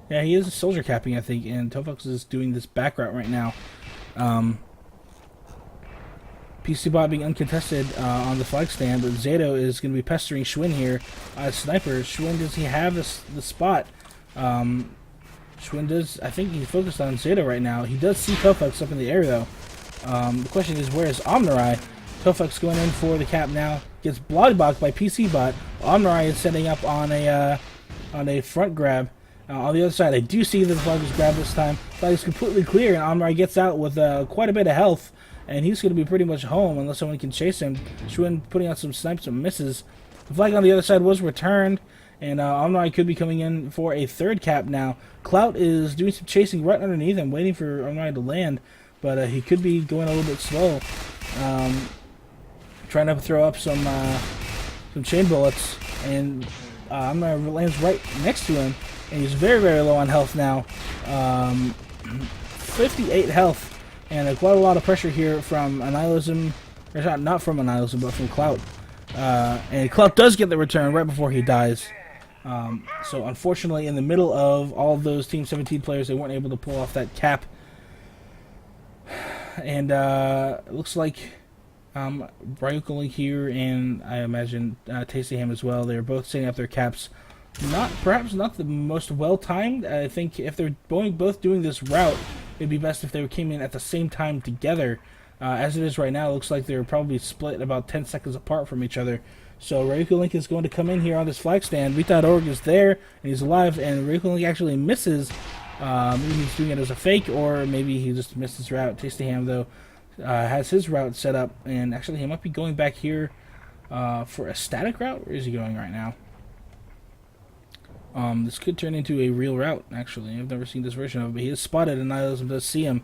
Yeah, he is soldier capping, I think, and Tofux is doing this back route right now. PC Bot being uncontested on the flag stand, but Zato is going to be pestering Schwinn here. Sniper, Schwinn, does he have the spot? Schwinn does, I think he's focused on Zato right now. He does see Tofux up in the air, though. The question is, where is Omnurai? Tofux going in for the cap now. Gets blocked by PC Bot. Omnurai is setting up on a front grab. On the other side, I do see that the flag was grabbed this time. Flag is completely clear, and Omnurai gets out with quite a bit of health. And he's going to be pretty much home unless someone can chase him. Schwinn putting out some snipes and misses. The flag on the other side was returned. And Omnurai could be coming in for a third cap now. Clout is doing some chasing right underneath him, waiting for Omnurai to land. But he could be going a little bit slow. Trying to throw up some chain bullets. And Omnurai lands right next to him. And he's very, very low on health now. 58 health. And quite a lot of pressure here from Annihilism. Or not from Annihilism, but from Clout. And Clout does get the return right before he dies. So unfortunately, in the middle of all of those Team 17 players, they weren't able to pull off that cap. And it looks like Ryuko here and I imagine Tasty Ham as well. They're both setting up their caps. Perhaps not the most well-timed. I think if they're both doing this route, it'd be best if they came in at the same time together. As it is right now, it looks like they're probably split about 10 seconds apart from each other. So Ryuko Link is going to come in here on this flag stand. Vita.org is there, and he's alive, and Ryuko Link actually misses. Maybe he's doing it as a fake, or maybe he just missed his route. Tasty Ham, though, has his route set up, and actually he might be going back here for a static route. Where is he going right now? This could turn into a real route, actually. I've never seen this version of it, but he is spotted, and Nihilism does see him.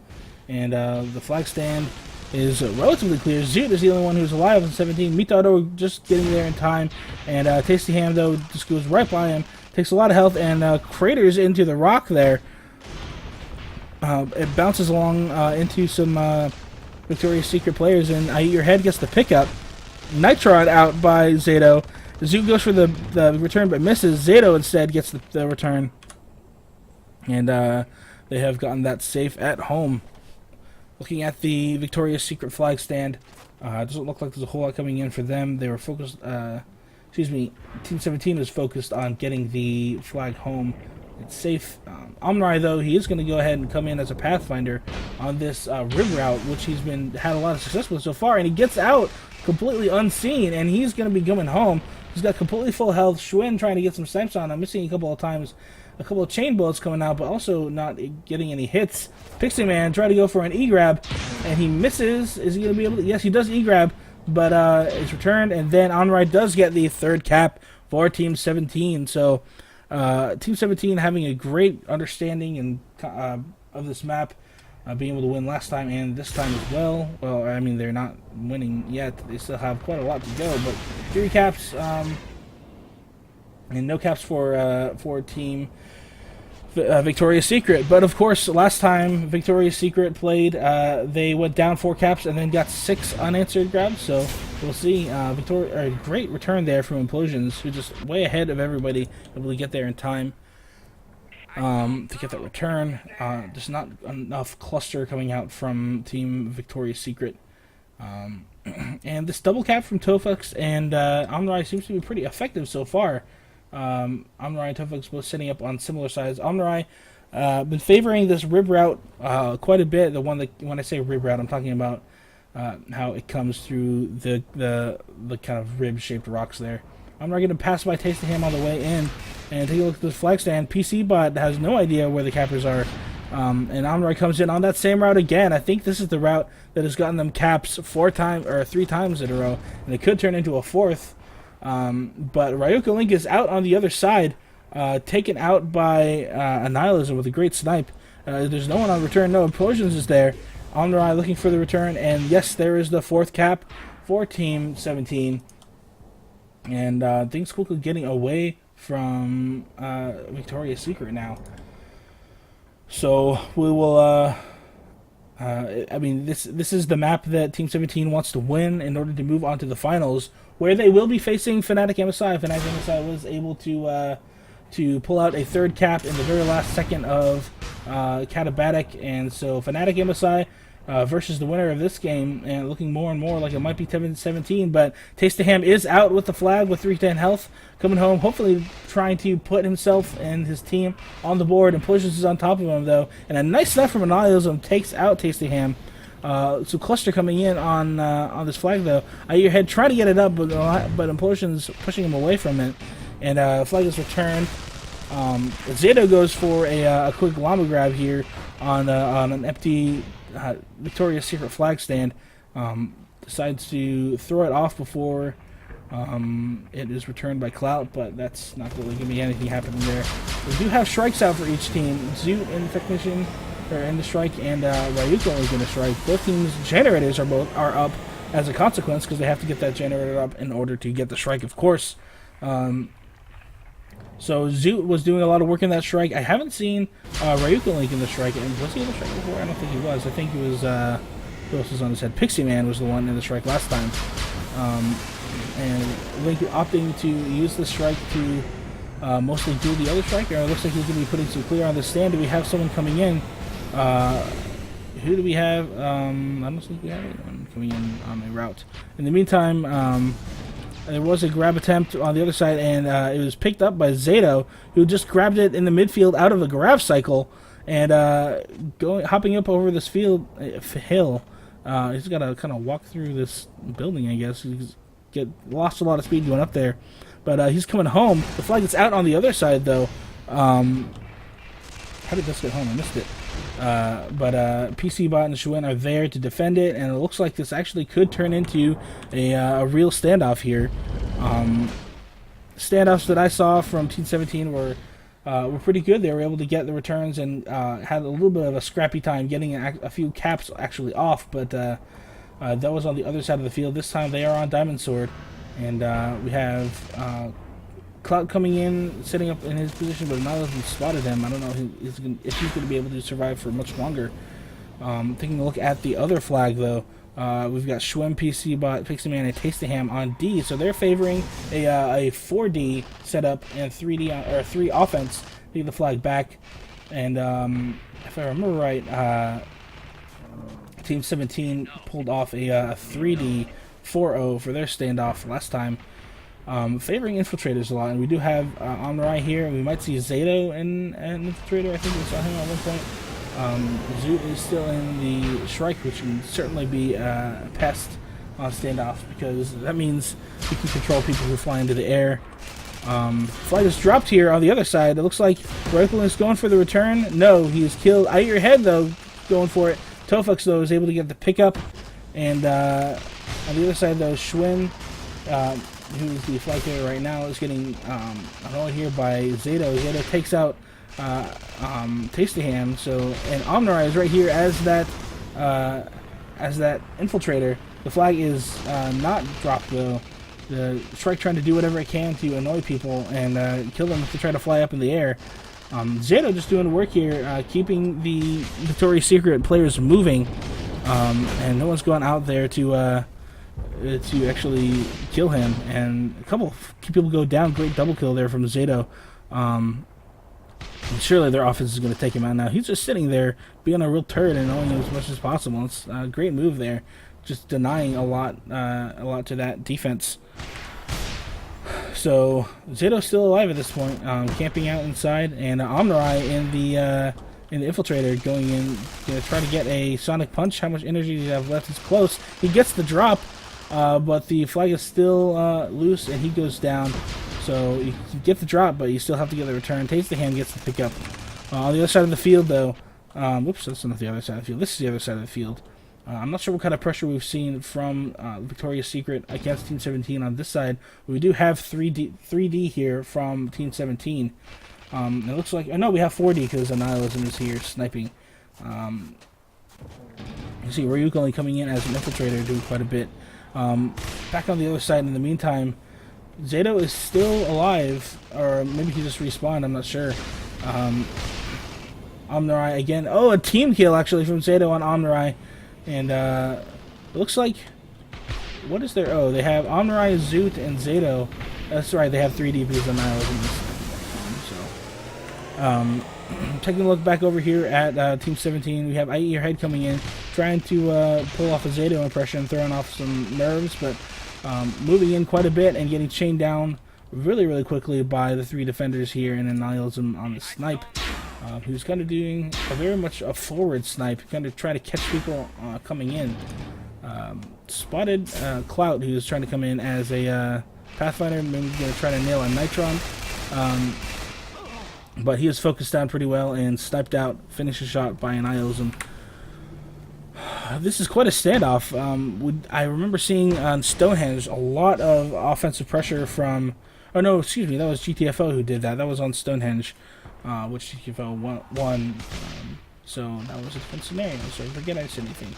And the flag stand is relatively clear. Zoot is the only one who's alive in 17. Mitado just getting there in time. And Tasty Ham, though, just goes right by him. Takes a lot of health and craters into the rock there. It bounces along into some Victoria's Secret players, and I Eat Your Head gets the pickup. Nitron out by Zato. Zoot goes for the return but misses. Zato instead gets the return. And they have gotten that safe at home. Looking at the Victoria's Secret flag stand, it doesn't look like there's a whole lot coming in for them. They were focused, Team 17 was focused on getting the flag home. It's safe. Omnurai, though, he is going to go ahead and come in as a Pathfinder on this rib route, which he's had a lot of success with so far, and he gets out completely unseen, and he's going to be coming home. He's got completely full health. Schwinn trying to get some snipes on him, missing a couple of times. A couple of chain bullets coming out, but also not getting any hits. Pixie Man tried to go for an E-grab, and he misses. Is he going to be able to? Yes, he does E-grab, but it's returned, and then Omnurai does get the third cap for Team 17. So Team 17 having a great understanding and of this map, being able to win last time and this time as well. Well, I mean, they're not winning yet. They still have quite a lot to go, but 3 caps and no caps for Team Victoria's Secret. But of course, last time Victoria's Secret played, they went down 4 caps and then got 6 unanswered grabs. So we'll see. A great return there from Implosions, who just way ahead of everybody, able to get there in time to get that return. There's not enough cluster coming out from Team Victoria's Secret. And this double cap from Tofux and Omnurai seems to be pretty effective so far. Omnurai and Tofux both setting up on similar sides. Omnurai been favoring this rib route quite a bit. The one that, when I say rib route, I'm talking about how it comes through the kind of rib-shaped rocks there. Omnurai going to pass by Taste of Ham on the way in, and take a look at this flag stand. PC Bot has no idea where the cappers are. And Omnurai comes in on that same route again. I think this is the route that has gotten them caps 3 times in a row, and it could turn into a 4th. But Ryuko Link is out on the other side, taken out by Annihilism with a great snipe. There's no one on return. No, Implosions is there. Omnurai looking for the return, and yes, there is the 4th cap for Team 17. And things quickly getting away from Victoria's Secret now. So we will. I mean, this is the map that Team 17 wants to win in order to move on to the finals, where they will be facing Fnatic MSI. Fnatic MSI was able to pull out a 3rd cap in the very last second of Katabatic, and so Fnatic MSI versus the winner of this game, and looking more and more like it might be 17. But Taste of Ham is out with the flag with 310 health, coming home, hopefully trying to put himself and his team on the board. Implosions is on top of him though, and a nice snipe from Annihilism takes out Taste of Ham. So Cluster coming in on this flag though. Eyehead trying to get it up, but Implosions pushing him away from it, and flag is returned. Zato goes for a quick llama grab here on an empty Victoria's Secret flag stand. Decides to throw it off before it is returned by Clout, but that's not really going to be anything happening there. We do have strikes out for each team. Zoot in the Technician are in the strike, and Ryuko is going to strike. Both teams' generators are up as a consequence, because they have to get that generator up in order to get the strike, of course. So Zoot was doing a lot of work in that strike. I haven't seen Ryuko Link in the strike. And was he in the strike before? I don't think he was. I think he was, who else was on his head? Pixie Man was the one in the strike last time. And Link opting to use the strike to mostly do the other strike. Or it looks like he's going to be putting some clear on the stand. Do we have someone coming in? Who do we have? I don't think we have anyone coming in on a route. In the meantime, there was a grab attempt on the other side, and it was picked up by Zato, who just grabbed it in the midfield out of a grab cycle, and hopping up over this hill. He's got to kind of walk through this building, I guess. He's lost a lot of speed going up there, but he's coming home. The flag is out on the other side, though. How did this get home? I missed it. But PC Bot and Shuen are there to defend it, and it looks like this actually could turn into a real standoff here. Standoffs that I saw from Team 17 were pretty good. They were able to get the returns and had a little bit of a scrappy time getting a few caps actually off, but that was on the other side of the field. This time they are on Diamond Sword, and we have Cloud coming in, setting up in his position, but Annihilism spotted him. I don't know if he's going to be able to survive for much longer. Taking a look at the other flag, though, we've got Shwem, PC Bot, Pixie Man, and Taste of Ham on D. So they're favoring a 4D setup and 3D or 3 offense. Leave the flag back, and if I remember right, Team 17 pulled off a 3D 4-0 for their standoff last time. Favoring infiltrators a lot, and we do have Omnurai here. We might see Zato in an infiltrator. I think we saw him at one point. Zoot is still in the strike, which can certainly be a pest on standoff, because that means we can control people who fly into the air. Flag is dropped here on the other side. It looks like Ryuko is going for the return. No, he is killed. Out your head, though, going for it. Tofux, though, is able to get the pickup, and on the other side, though, Shwin, who's the flag carrier right now, is getting annoyed here by Zato. Zato takes out Taste of Ham. So, and Omnurai is right here as that infiltrator. The flag is not dropped though. The strike trying to do whatever it can to annoy people and kill them if they try to fly up in the air. Zato just doing work here, keeping the Victoria's Secret players moving, and no one's gone out there to actually kill him. And a couple people go down. Great double kill there from Zato. And surely their offense is going to take him out now. He's just sitting there, being a real turd and owning him as much as possible. It's a great move there, just denying a lot to that defense. So Zato's still alive at this point, camping out inside, and Omnurai in the infiltrator going in, gonna try to get a sonic punch. How much energy does he have left? It's close. He gets the drop, but the flag is still loose, and he goes down. So you get the drop, but you still have to get the return. Taste the Hand gets the pickup. On the other side of the field, though, whoops, that's not the other side of the field. This is the other side of the field. I'm not sure what kind of pressure we've seen from Victoria's Secret against Team 17 on this side. We do have 3D here from Team 17. It looks like... no, we have 4D because Annihilism is here sniping. You see Ryuk only coming in as an infiltrator, doing quite a bit. Back on the other side, in the meantime, Zato is still alive, or maybe he just respawned, I'm not sure. Omnurai again. Oh, a team kill actually from Zato on Omnurai. And it looks like, what is their... oh, they have Omnurai, Zoot, and Zato. That's right, they have 3D because Annihilism is taking a look back over here at Team 17, we have I Eat Your Head coming in, trying to pull off a Zato impression, throwing off some nerves, but moving in quite a bit and getting chained down really, really quickly by the 3 defenders here, and Annihilism on the snipe. Who's kind of doing very much a forward snipe, kind of trying to catch people coming in. Spotted Clout, who's trying to come in as a Pathfinder, maybe going to try to nail a Nitron. But he is focused down pretty well and sniped out, finished a shot by Annihilism. This is quite a standoff. I remember seeing on Stonehenge a lot of offensive pressure from... oh no, excuse me, that was GTFO who did that. That was on Stonehenge, which GTFO won. So that was a different scenario, so I forget I said anything.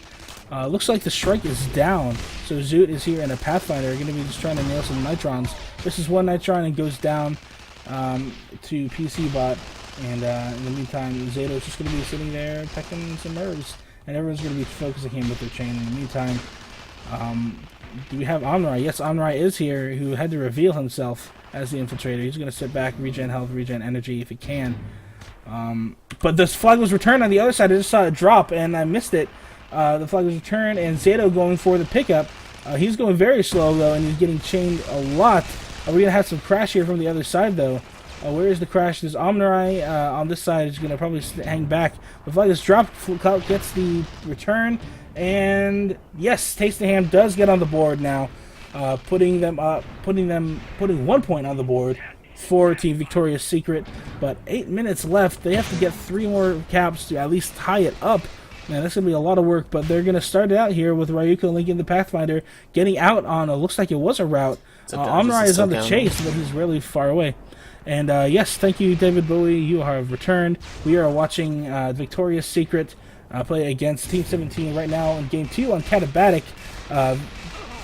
Looks like the strike is down, so Zoot is here and a Pathfinder are going to be just trying to nail some Nitrons. This is one Nitron and goes down to PC Bot, and in the meantime, Zato's just going to be sitting there pecking some nerves, and everyone's going to be focusing him with their chain. In the meantime, do we have Omnurai? Yes, Omnurai is here, who had to reveal himself as the infiltrator. He's going to sit back, regen health, regen energy if he can. But this flag was returned on the other side. I just saw it drop, and I missed it. The flag was returned, and Zato going for the pickup. He's going very slow, though, and he's getting chained a lot. We're going to have some crash here from the other side, though. Where is the crash? There's Omnurai on this side. Is going to probably hang back. The flag is dropped. Clout gets the return. And, yes, Taste the Hand does get on the board now. Putting 1 point on the board for Team Victoria's Secret. But 8 minutes left. They have to get 3 more caps to at least tie it up. Man, that's going to be a lot of work, but they're going to start it out here with Ryuko linking the Pathfinder, getting out on looks like it was a route. Omnurai is on the chase, but he's really far away. And yes, thank you, David Bowie. You have returned. We are watching Victoria's Secret play against Team 17 right now in Game 2 on Katabatic.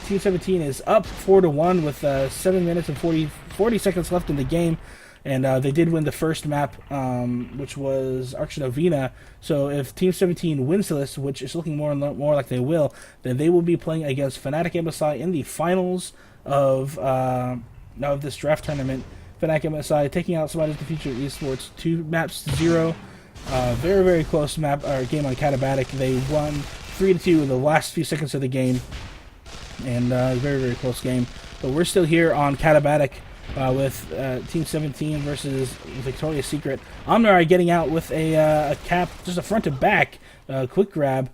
Team 17 is up 4-1 with 7 minutes and 40 seconds left in the game. And they did win the first map, which was Arch Novena. So if Team 17 wins this, which is looking more and more like they will, then they will be playing against Fnatic MSI in the finals of this draft tournament. Fnatic MSI taking out Survivors of the Future Esports 2-0. Very, very close map or game on Katabatic. They won 3-2 in the last few seconds of the game. And very, very close game. But we're still here on Katabatic. With Team 17 versus Victoria's Secret. Omnurai getting out with a cap, just a front to back quick grab,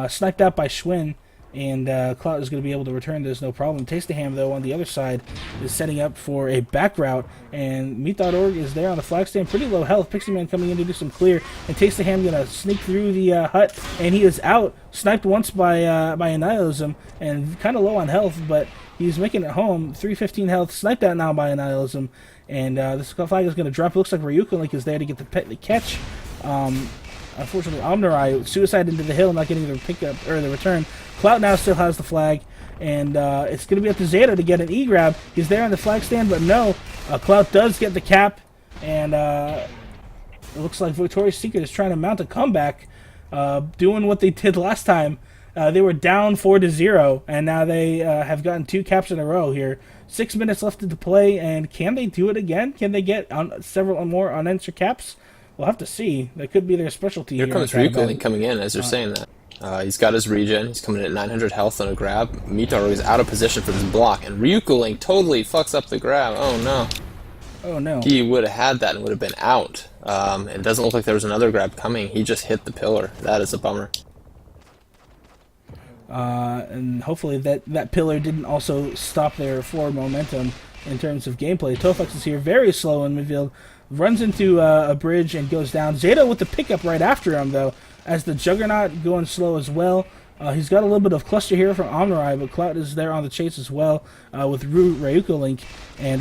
sniped out by Schwinn, and Clout is going to be able to return this no problem. Taste the Ham, though, on the other side is setting up for a back route, and Meat.org is there on the flag stand, pretty low health. Pixie Man coming in to do some clear, and Taste the Ham going to sneak through the hut, and he is out, sniped once by Annihilism, and kind of low on health, but he's making it home. 315 health, sniped out now by Annihilism, and this flag is going to drop. It looks like Ryuko Link is there to get the catch. Unfortunately, Omnurai suicide into the hill, not getting the pickup or the return. Clout now still has the flag, and it's going to be up to Zato to get an E-grab. He's there on the flag stand, but no. Clout does get the cap, and it looks like Victoria's Secret is trying to mount a comeback, doing what they did last time. They were down 4-0, and now they have gotten 2 caps in a row here. 6 minutes left to play, and can they do it again? Can they get on several more unanswered caps? We'll have to see. That could be their specialty here. Here comes Ryuko coming in as you're saying that. He's got his regen. He's coming in at 900 health on a grab. Mitaru is out of position for this block, and Ryuko totally fucks up the grab. Oh no. Oh no. He would have had that and would have been out. It doesn't look like there was another grab coming. He just hit the pillar. That is a bummer. And hopefully that pillar didn't also stop their forward momentum in terms of gameplay. Tofux is here very slow in midfield, runs into a bridge and goes down. Zato with the pickup right after him, though, as the Juggernaut going slow as well. He's got a little bit of cluster here from Omnirai, but Cloud is there on the chase as well with Ryuko Link. And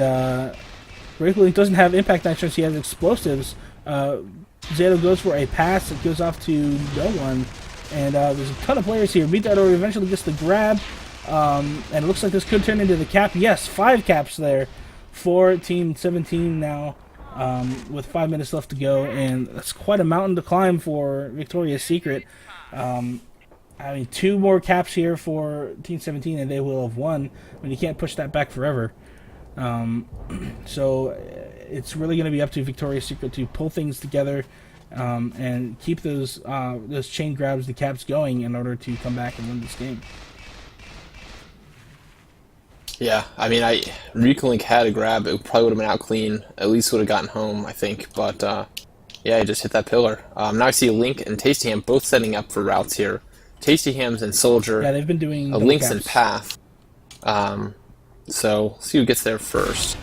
Ryuko Link doesn't have impact nitrons, he has explosives. Zato goes for a pass, it goes off to no one. And there's a ton of players here. Mitaru eventually gets the grab. And it looks like this could turn into the cap. Yes, 5 caps there for Team 17 now, with 5 minutes left to go. And that's quite a mountain to climb for Victoria's Secret. I mean, 2 more caps here for Team 17 and they will have won. I mean, you can't push that back forever. So it's really going to be up to Victoria's Secret to pull things together and keep those chain grabs, the caps going in order to come back and win this game. Yeah, I mean, Ryuko Link had a grab. It probably would have been out clean. At least would have gotten home, I think. But yeah, he just hit that pillar. Now I see Link and Tasty Ham both setting up for routes here. Tasty Ham's and Soldier. Yeah, they've been doing Link's in Path. So see who gets there first.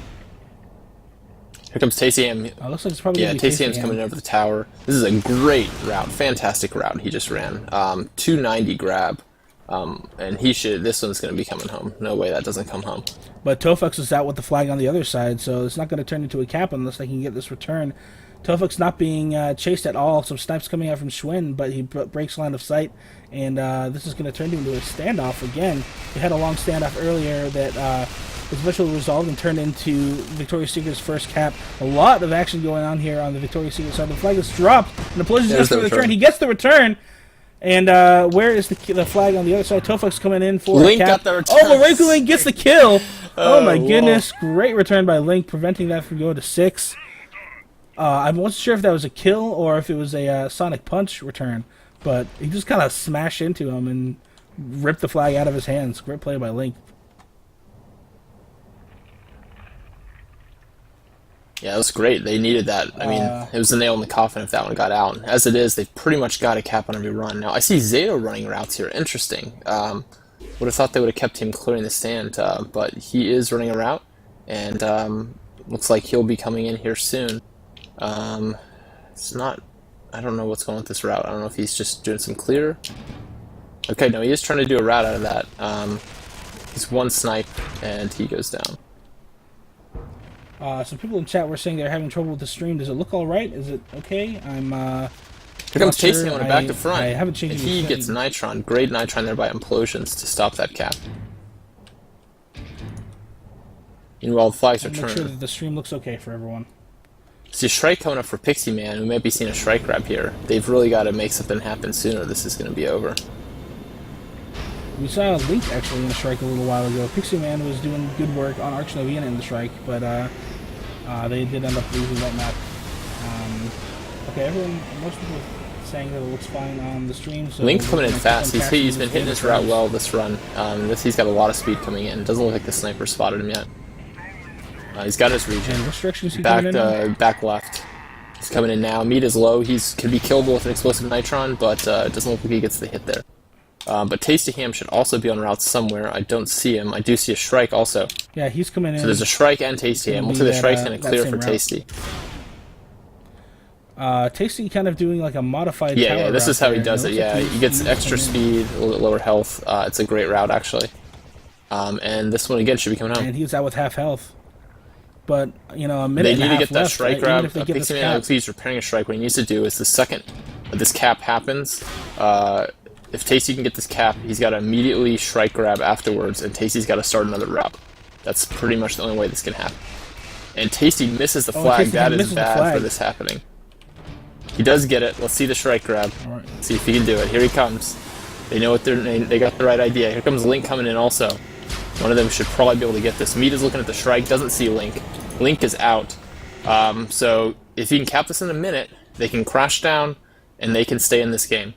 Here comes Tasty Ham. Looks like it's probably Tasty Ham's coming over the tower. This is a great route, fantastic route he just ran. 290 grab. And this one's going to be coming home. No way that doesn't come home. But Tofux is out with the flag on the other side, so it's not going to turn into a cap unless they can get this return. Tofux not being chased at all. Some snipes coming out from Schwinn, but he breaks line of sight, and this is going to turn into a standoff again. They had a long standoff earlier that was eventually resolved and turned into Victoria's Secret's first cap. A lot of action going on here on the Victoria's Secret side. The flag is dropped, and the Blazers gets the return. He gets the return. And where is the flag on the other side? Tofux coming in for Link a cap. Got the return. Oh, Ryuko Link gets the kill. Oh my goodness. Great return by Link, preventing that from going to 6. I wasn't sure if that was a kill or if it was a Sonic Punch return, but he just kind of smashed into him and ripped the flag out of his hands. Great play by Link. Yeah, it was great. They needed that. I mean, it was the nail in the coffin if that one got out. As it is, they've pretty much got a cap on every run. Now, I see Zato running routes here. Interesting. Would have thought they would have kept him clearing the stand, but he is running a route, and looks like he'll be coming in here soon. It's not... I don't know what's going on with this route. I don't know if he's just doing some clear. Okay, no, he is trying to do a route out of that. He's one snipe, and he goes down. Some people in chat were saying they're having trouble with the stream. Does it look all right? Is it okay? I'm Here comes Tasty on back to front. I haven't changed. And he gets Nitron. Great Nitron there by Implosions to stop that cap. Meanwhile, the flags are turned. Make sure that the stream looks okay for everyone. See a Shrike coming up for Pixie Man. We might be seeing a Shrike grab here. They've really got to make something happen sooner. This is going to be over. We saw Link actually in the Shrike a little while ago. Pixie Man was doing good work on Arch Novena in the Shrike, but they did end up losing that map. Okay, most people are saying that it looks fine on the stream. So Link coming in fast. He's been hitting this route well this run. He's got a lot of speed coming in. Doesn't look like the sniper spotted him yet. He's got his regen. And what direction is he coming in? Back left. He's coming in now. Meat is low. Can be killable with an explosive Nitron, but it doesn't look like he gets the hit there. But Tasty Ham should also be on route somewhere. I don't see him. I do see a Shrike also. Yeah, he's coming in. So there's a Shrike and Tasty Ham. Looks like the Shrike's going to clear for Tasty. Tasty kind of doing like a modified tower Yeah, this is how he does it. Like He gets extra speed, a little bit lower health. It's a great route, actually. And this one, again, should be coming home. And he's out with half health. But, you know, a minute and a half left. They need to get that Shrike grab. Pixie Man, he's repairing a Shrike. What he needs to do is the second this cap happens, if Tasty can get this cap, he's got to immediately Shrike grab afterwards, and Tasty's got to start another route. That's pretty much the only way this can happen. And Tasty misses the flag. That is bad for this happening. He does get it. Let's see the strike grab. All right. See if he can do it. Here he comes. They know what they got the right idea. Here comes Link coming in also. One of them should probably be able to get this. Meat is looking at the strike, doesn't see Link. Link is out. So if he can cap this in a minute, they can crash down, and they can stay in this game.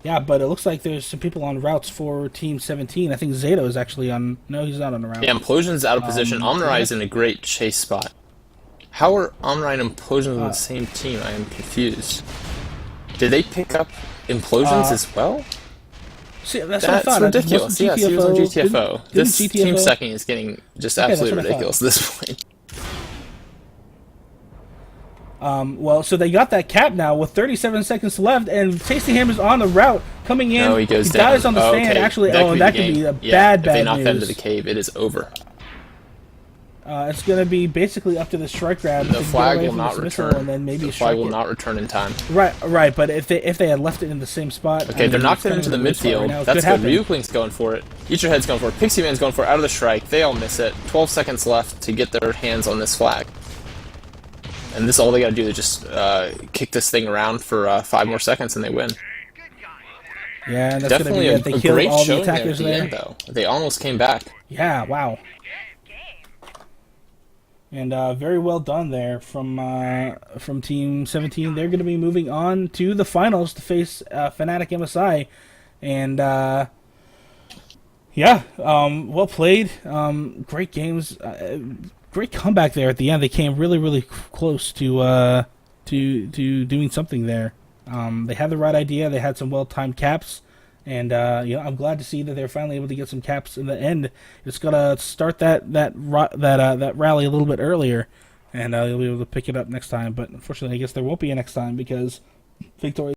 Yeah, but it looks like there's some people on routes for Team 17. I think Zato is actually on... No, he's not on the route. Yeah, Implosion's out of position. Omnirai is in a great chase spot. How are Omnirai and Implosion on the same team? I am confused. Did they pick up Implosions as well? See, that's what I thought. Ridiculous. Yes, he was on GTFO. Didn't This GTFO... Team Second is getting just absolutely that's what I ridiculous at this point. Well, so they got that cap now with 37 seconds left, and Tasty Hammer's on the route, coming in. No, he goes down. Dies on the stand. Okay. Actually, and that could be a if they bad knock them to news. the cave, it is over. It's going to be basically up to the strike grab. The flag will not return. And then maybe the flag will not return in time. Right. But if they had left it in the same spot, okay, they're knocking it into the midfield. Right, that's good. Ryukling's going for it. Eaterhead's going for it. Pixie Man's going for it out of the strike. They all miss it. 12 seconds left to get their hands on this flag. And this all they got to do is just kick this thing around for 5 more seconds, and they win. Yeah, and that's definitely gonna be a They great all showing the there attackers at the end, though. They almost came back. Yeah, wow. And very well done there from Team 17. They're going to be moving on to the finals to face Fnatic MSI. And, well played. Great games. Great comeback there at the end. They came really, really close to doing something there. They had the right idea. They had some well-timed caps. And I'm glad to see that they're finally able to get some caps in the end. It's gonna start that rally a little bit earlier, and you'll be able to pick it up next time. But unfortunately, I guess there won't be a next time because Victoria